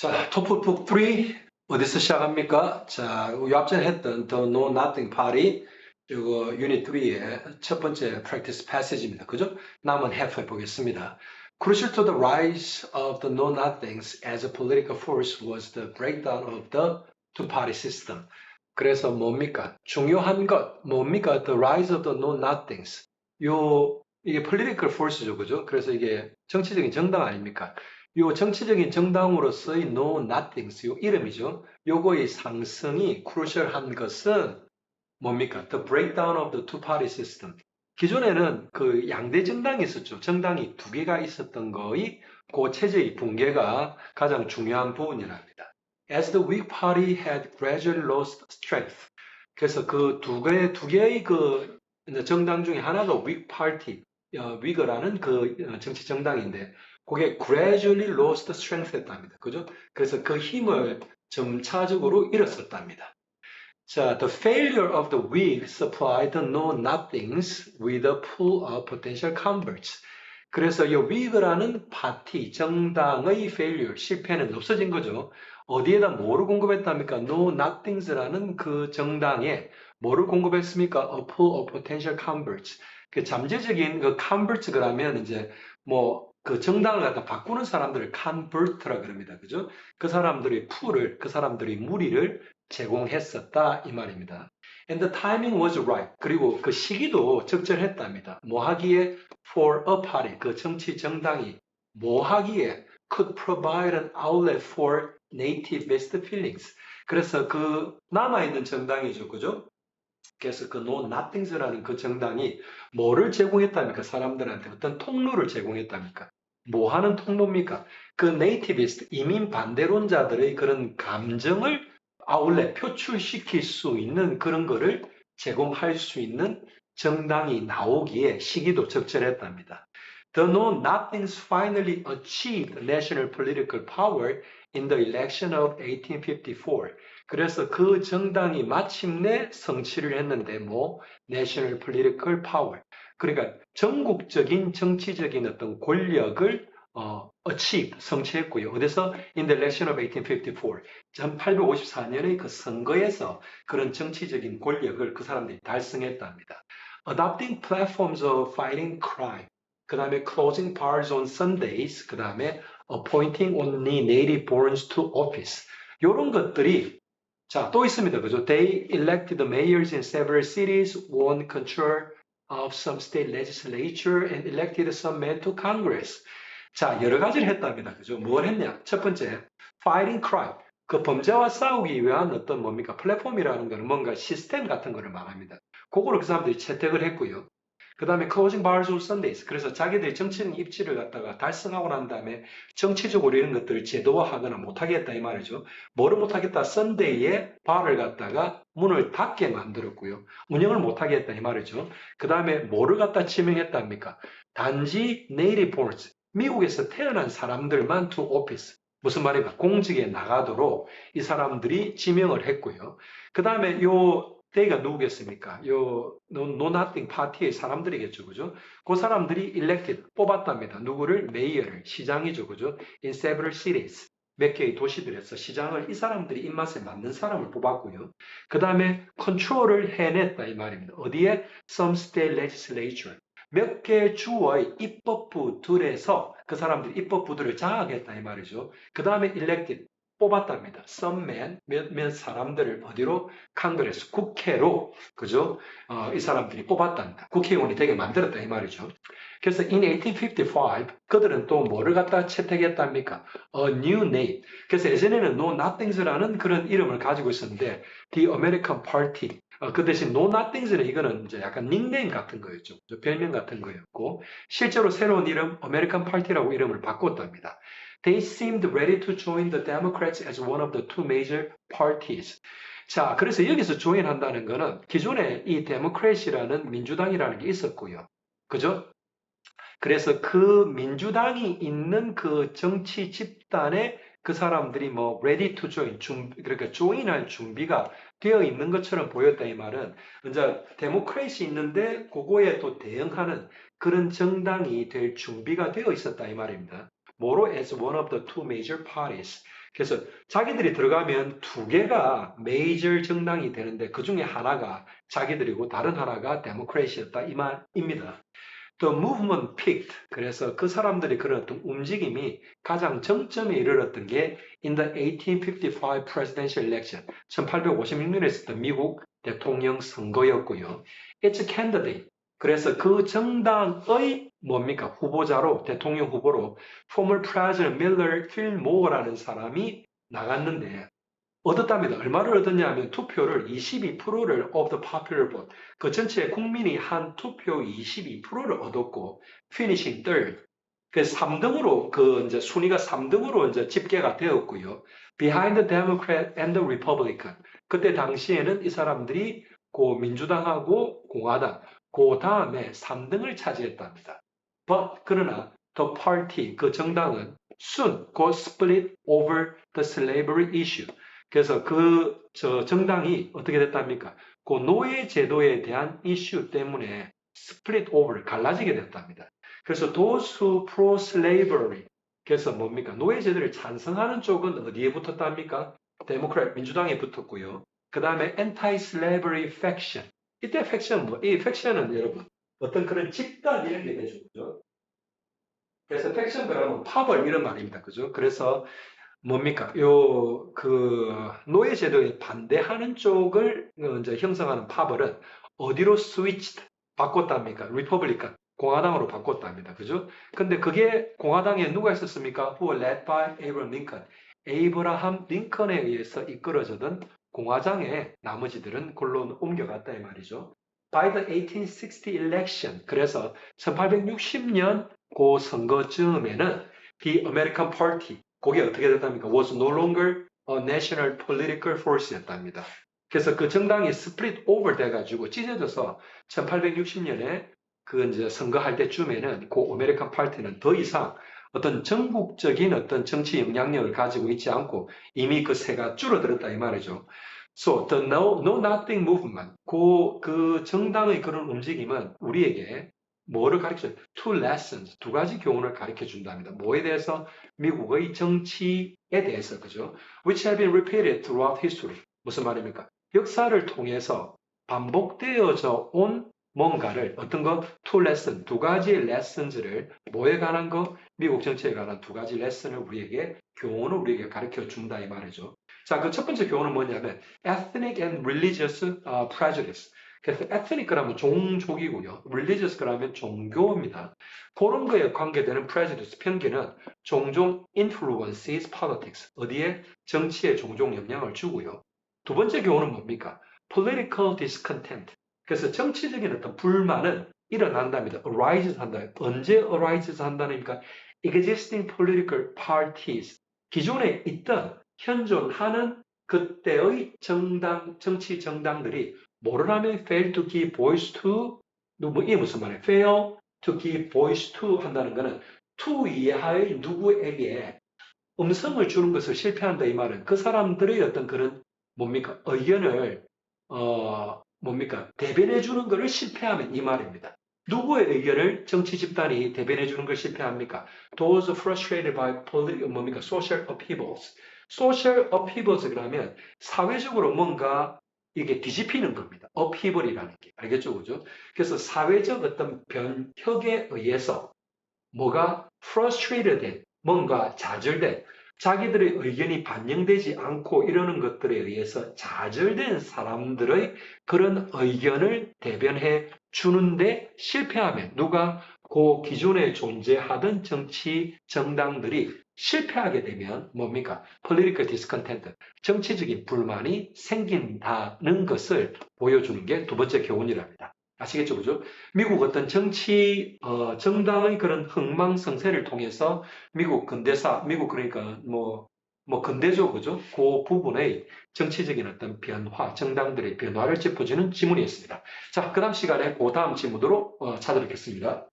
자, 토프북 3 어디서 시작합니까? 자, 요 앞전에 했던 The Know Nothing Party 이거 유닛 3의 첫 번째 practice passage입니다. 그죠? 남은 half 해보겠습니다. Crucial to the rise of the Know Nothings as a political force was the breakdown of the two-party system. 그래서 뭡니까? 중요한 것 뭡니까? The rise of the Know Nothings. 이게 political force죠, 그죠? 그래서 이게 정치적인 정당 아닙니까? 요 정치적인 정당으로서의 Know Nothings, 요 이름이죠. 요거의 상승이 crucial한 것은 뭡니까? The breakdown of the two-party system. 기존에는 그 양대 정당이 있었죠. 정당이 두 개가 있었던 거의 그 체제의 붕괴가 가장 중요한 부분이랍니다. As the weak party had gradually lost strength. 그래서 그 두 개의 그 정당 중에 하나가 weak party, 위거라는 그 정치 정당인데 그게 gradually lost strength 했답니다. 그죠? 그래서 그 힘을 점차적으로 잃었었답니다. 자, the failure of the weak supplied the know-nothings with a pool of potential converts. 그래서 이 weak라는 파티, 정당의 failure, 실패는 없어진 거죠. 어디에다 뭐를 공급했답니까? know-nothings라는 그 정당에 뭐를 공급했습니까? a pool of potential converts. 그 잠재적인 그 converts 그러면 이제 뭐 그 정당을 갖다 바꾸는 사람들을 convert라 그럽니다. 그죠? 그 사람들의 풀을, 그 사람들의 무리를 제공했었다 이 말입니다. And the timing was right. 그리고 그 시기도 적절했답니다. 뭐 하기에 for a party 그 정치 정당이 뭐 하기에 could provide an outlet for nativist feelings. 그래서 그 남아있는 정당이죠, 그죠? 그래서 그 No Nothings라는 그 정당이 뭐를 제공했답니까? 사람들한테 어떤 통로를 제공했답니까? 뭐 하는 통로입니까? 그 네이티비스트, 이민 반대론자들의 그런 감정을 아울렛, 표출시킬 수 있는 그런 거를 제공할 수 있는 정당이 나오기에 시기도 적절했답니다. The Know Nothings finally achieved national political power in the election of 1854. 그래서 그 정당이 마침내 성취를 했는데 뭐 national political power. 그러니까 전국적인 정치적인 어떤 권력을 achieve, 성취했고요. 어디서? In the election of 1854. 1854년의 그 선거에서 그런 정치적인 권력을 그 사람들이 달성했답니다. Adopting platforms of fighting crime. 그 다음에 closing bars on Sundays. 그 다음에 appointing only native borns to office. 이런 것들이 자, 또 있습니다. 그죠? They elected the mayors in several cities, won control of some state legislature, and elected some men to Congress. 자, 여러 가지를 했답니다. 그죠? 뭘 했냐? 첫 번째, fighting crime. 그 범죄와 싸우기 위한 어떤 뭡니까? 플랫폼이라는 거는 뭔가 시스템 같은 거를 말합니다. 그거를 그 사람들이 채택을 했고요. 그 다음에 closing bars on Sundays. 그래서 자기들이 정치적 입지를 갖다가 달성하고 난 다음에 정치적으로 이런 것들을 제도화하거나 못하겠다 이 말이죠. 뭐를 못하겠다? 썬데이에 바를 갖다가 문을 닫게 만들었고요. 운영을 못하겠다 이 말이죠. 그 다음에 뭐를 갖다 지명했답니까? 단지 native borns. 미국에서 태어난 사람들만 to office. 무슨 말입니까? 공직에 나가도록 이 사람들이 지명을 했고요. 그 다음에 요 때가 누구겠습니까? 요 No Nothing 파티의 사람들이겠죠, 그죠? 그 사람들이 elected 뽑았답니다. 누구를? 메이어를 시장이죠, 그죠? In several cities 몇 개의 도시들에서 시장을 이 사람들이 입맛에 맞는 사람을 뽑았고요. 그 다음에 컨트롤을 해냈다 이 말입니다. 어디에? Some state legislature 몇 개 주의 입법부들에서 그 사람들이 입법부들을 장악했다 이 말이죠. 그 다음에 elected 뽑았답니다. some men, 몇몇 사람들을 어디로? 컨그레스, 국회로, 그죠? 이 사람들이 뽑았답니다. 국회의원이 되게 만들었다, 이 말이죠. 그래서 in 1855, 그들은 또 뭐를 갖다 채택했답니까? A new name. 그래서 예전에는 No Nothings라는 그런 이름을 가지고 있었는데, The American Party. 그 대신 No Nothings는 이거는 이제 약간 닉네임 같은 거였죠. 별명 같은 거였고, 실제로 새로운 이름, American Party라고 이름을 바꿨답니다. They seemed ready to join the Democrats as one of the two major parties. 자, 그래서 여기서 조인한다는 거는 기존에 이 데모크래시라는 민주당이라는 게 있었고요. 그죠? 그래서 그 민주당이 있는 그 정치 집단에 그 사람들이 뭐 ready to join, 그러니까 조인할 준비가 되어 있는 것처럼 보였다 이 말은 이제 데모크래시 있는데 그거에 또 대응하는 그런 정당이 될 준비가 되어 있었다 이 말입니다. 뭐로? As one of the two major parties. 그래서 자기들이 들어가면 두 개가 메이저 정당이 되는데 그 중에 하나가 자기들이고 다른 하나가 데모크래시였다 이 말입니다. The movement peaked. 그래서 그 사람들이 그런 어떤 움직임이 가장 정점에 이르렀던 게 in the 1855 presidential election, 1856년에 있었던 미국 대통령 선거였고요. Its candidate. 그래서 그 정당의 뭡니까? 후보자로, 대통령 후보로 former president Miller Fillmore라는 사람이 나갔는데 얻었답니다. 얼마를 얻었냐 하면 투표를 22%를 of the popular vote. 그 전체 국민이 한 투표 22%를 얻었고 finishing third. 그 3등으로 그 이제 순위가 3등으로 이제 집계가 되었고요. Behind the Democrat and the Republican. 그때 당시에는 이 사람들이 그 민주당하고 공화당 그 다음에 3등을 차지했답니다. But 그러나 the party 그 정당은 soon got split over the slavery issue. 그래서 그 정당이 어떻게 됐답니까? 그 노예 제도에 대한 이슈 때문에 split over 갈라지게 됐답니다. 그래서 those who pro-slavery 그래서 뭡니까? 노예 제도를 찬성하는 쪽은 어디에 붙었답니까? 데모크래트 민주당에 붙었고요. 그 다음에 anti-slavery faction. 이때 팩션 뭐? 이 팩션은 여러분 어떤 그런 집단 이런 게 되죠, 그죠? 그래서 팩션 그러면 파벌 이런 말입니다, 그죠? 그래서 뭡니까? 노예 제도에 반대하는 쪽을 이제 형성하는 파벌은 어디로 스위치 바꿨답니까? 리퍼블리칸, 공화당으로 바꿨답니다. 그죠? 근데 그게 공화당에 누가 있었습니까? Who were led by Abraham Lincoln. 에이브라함 링컨에 의해서 이끌어져던 공화당에 나머지들은 골로 옮겨갔다 이 말이죠. By the 1860 election. 그래서 1860년 그 선거쯤에는 The American Party 그게 어떻게 됐답니까? Was no longer a national political force였답니다. 그래서 그 정당이 스플릿 오버 돼가지고 찢어져서 1860년에 그 이제 선거할 때쯤에는 그 아메리칸 파티는 더 이상 어떤 전국적인 어떤 정치 영향력을 가지고 있지 않고 이미 그 세가 줄어들었다 이 말이죠. So the no nothing movement 그 정당의 그런 움직임은 우리에게 뭐를 가르쳐요? Two lessons, 두 가지 교훈을 가르쳐 준답니다. 뭐에 대해서? 미국의 정치에 대해서, 그죠? Which have been repeated throughout history. 무슨 말입니까? 역사를 통해서 반복되어져 온 뭔가를, 어떤 거? Two lesson, 두 가지 lessons를, 뭐에 관한 거? 미국 정치에 관한 두 가지 레슨을 우리에게, 교훈을 우리에게 가르쳐 준다, 이 말이죠. 자, 그 첫 번째 교훈은 뭐냐면, ethnic and religious prejudice. 그래서 ethnic 그러면 종족이고요. religious 그러면 종교입니다. 그런 거에 관계되는 prejudice, 편견은 종종 influences politics, 어디에? 정치에 종종 영향을 주고요. 두 번째 교훈은 뭡니까? political discontent. 그래서 정치적인 어떤 불만은 일어난답니다. arises 한다. 언제 arises 한다니까? existing political parties. 기존에 있던 현존하는 그때의 정치 정당들이 뭐를 하면 fail to give voice to 이게 무슨 말이에요? fail to give voice to 한다는 것은 to 이하의 누구에게 음성을 주는 것을 실패한다 이 말은 그 사람들의 어떤 그런 뭡니까? 의견을 뭡니까? 대변해 주는 것을 실패하면 이 말입니다. 누구의 의견을 정치 집단이 대변해 주는 걸 실패합니까? Those frustrated by 뭡니까? social upheavals. social upheavals 그러면 사회적으로 뭔가 이게 뒤집히는 겁니다. upheaval이라는 게. 알겠죠? 그죠? 그래서 사회적 어떤 변혁에 의해서 뭐가 frustrated 된, 뭔가 좌절된, 자기들의 의견이 반영되지 않고 이러는 것들에 의해서 좌절된 사람들의 그런 의견을 대변해 주는데 실패하면 누가 그 기존에 존재하던 정치 정당들이 실패하게 되면 뭡니까? political discontent, 정치적인 불만이 생긴다는 것을 보여주는 게 두 번째 교훈이랍니다. 아시겠죠? 그죠? 미국 어떤 정치, 정당의 그런 흥망성쇠를 통해서 미국 근대사, 미국 그러니까 근대죠. 그죠? 그 부분의 정치적인 어떤 변화, 정당들의 변화를 짚어주는 지문이었습니다. 자, 그 다음 시간에 그 다음 지문으로 찾아뵙겠습니다.